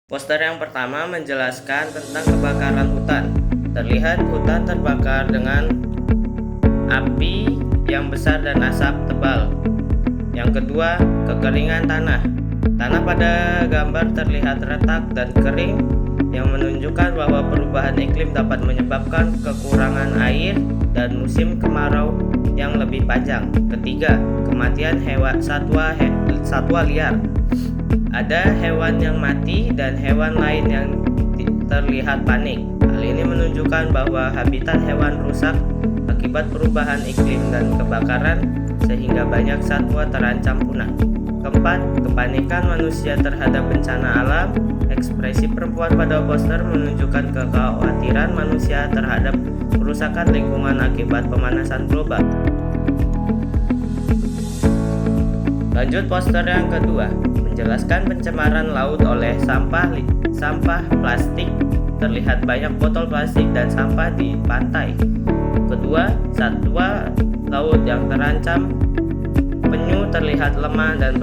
Poster yang pertama menjelaskan tentang kebakaran hutan. Terlihat hutan terbakar dengan api yang besar dan asap tebal. Yang kedua, kekeringan tanah. Tanah pada gambar terlihat retak dan kering yang menunjukkan bahwa perubahan iklim dapat menyebabkan kekurangan air dan musim kemarau yang lebih panjang. Ketiga, kematian satwa liar. Ada hewan yang mati dan hewan lain yang terlihat panik. Hal ini menunjukkan bahwa habitat hewan rusak akibat perubahan iklim dan kebakaran, sehingga banyak satwa terancam punah. Keempat, kepanikan manusia terhadap bencana alam. Ekspresi perempuan pada poster menunjukkan kekhawatiran manusia terhadap kerusakan lingkungan akibat pemanasan global. Lanjut poster yang kedua, menjelaskan pencemaran laut oleh sampah plastik. Terlihat banyak botol plastik dan sampah di pantai. Kedua, satwa laut yang terancam penyu terlihat lemah dan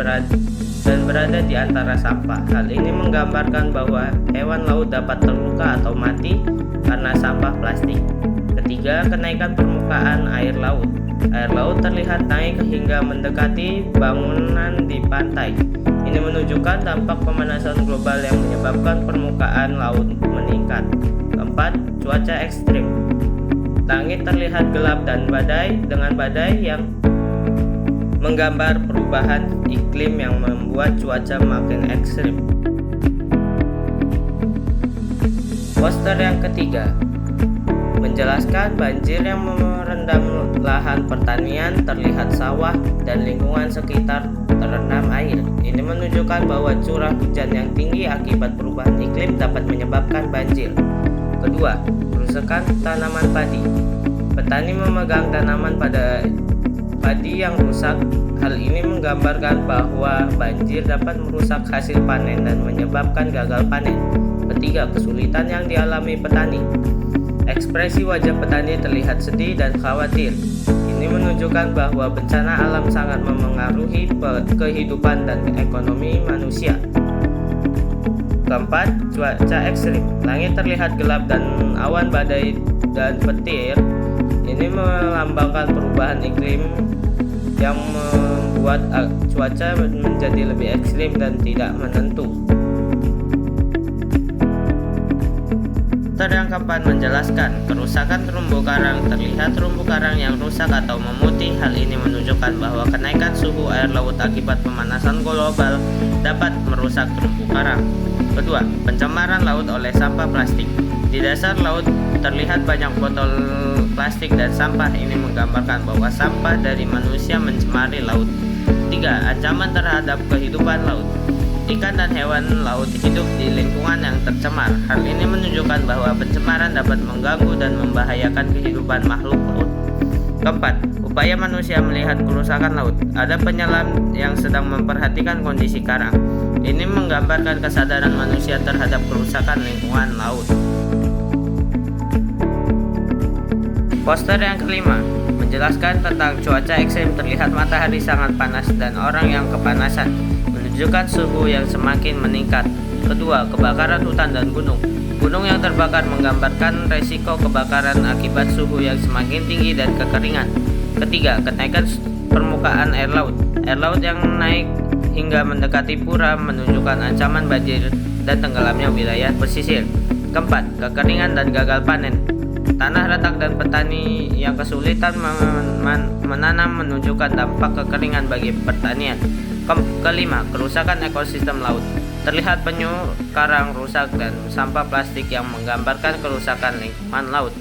berada di antara sampah. Hal ini menggambarkan bahwa hewan laut dapat terluka atau mati karena sampah plastik. Ketiga, kenaikan permukaan air laut. Air laut terlihat naik hingga mendekati bangunan di pantai. Ini menunjukkan dampak pemanasan global yang menyebabkan permukaan laut meningkat. Keempat, cuaca ekstrim. Langit terlihat gelap dan badai yang menggambar perubahan iklim yang membuat cuaca makin ekstrim. Poster yang ketiga menjelaskan banjir yang merendam lahan pertanian. Terlihat sawah dan lingkungan sekitar terendam air. Ini menunjukkan bahwa curah hujan yang tinggi akibat perubahan iklim dapat menyebabkan banjir. Kedua, kerusakan tanaman padi. Petani memegang tanaman padi yang rusak. Hal ini menggambarkan bahwa banjir dapat merusak hasil panen dan menyebabkan gagal panen. Ketiga, kesulitan yang dialami petani. Ekspresi wajah petani terlihat sedih dan khawatir. Ini menunjukkan bahwa bencana alam sangat memengaruhi kehidupan dan ekonomi manusia. Keempat, cuaca ekstrim. Langit terlihat gelap dan awan badai dan petir. Ini melambangkan perubahan iklim yang membuat cuaca menjadi lebih ekstrim dan tidak menentu. Poster yang keempat menjelaskan kerusakan terumbu karang. Terlihat terumbu karang yang rusak atau memutih. Hal ini menunjukkan bahwa kenaikan suhu air laut akibat pemanasan global dapat merusak terumbu karang. Kedua, pencemaran laut oleh sampah plastik. Di dasar laut terlihat banyak botol plastik dan sampah. Ini menggambarkan bahwa sampah dari manusia mencemari laut. Tiga, ancaman terhadap kehidupan laut. Ikan dan hewan laut hidup di lingkungan yang tercemar. Hal ini menunjukkan bahwa pencemaran dapat mengganggu dan membahayakan kehidupan makhluk laut. Keempat, upaya manusia melihat kerusakan laut. Ada penyelam yang sedang memperhatikan kondisi karang. Ini menggambarkan kesadaran manusia terhadap kerusakan lingkungan laut. Poster yang kelima menjelaskan tentang cuaca ekstrim. Terlihat matahari sangat panas dan orang yang kepanasan, menunjukkan suhu yang semakin meningkat. Kedua, kebakaran hutan dan gunung. Gunung yang terbakar menggambarkan resiko kebakaran akibat suhu yang semakin tinggi dan kekeringan. Ketiga, kenaikan permukaan air laut. Air laut yang naik hingga mendekati pura menunjukkan ancaman banjir dan tenggelamnya wilayah pesisir. Keempat, kekeringan dan gagal panen. Tanah retak dan petani yang kesulitan menanam menunjukkan dampak kekeringan bagi pertanian. Kelima, kerusakan ekosistem laut. Terlihat penyu karang rusak dan sampah plastik yang menggambarkan kerusakan lingkungan laut.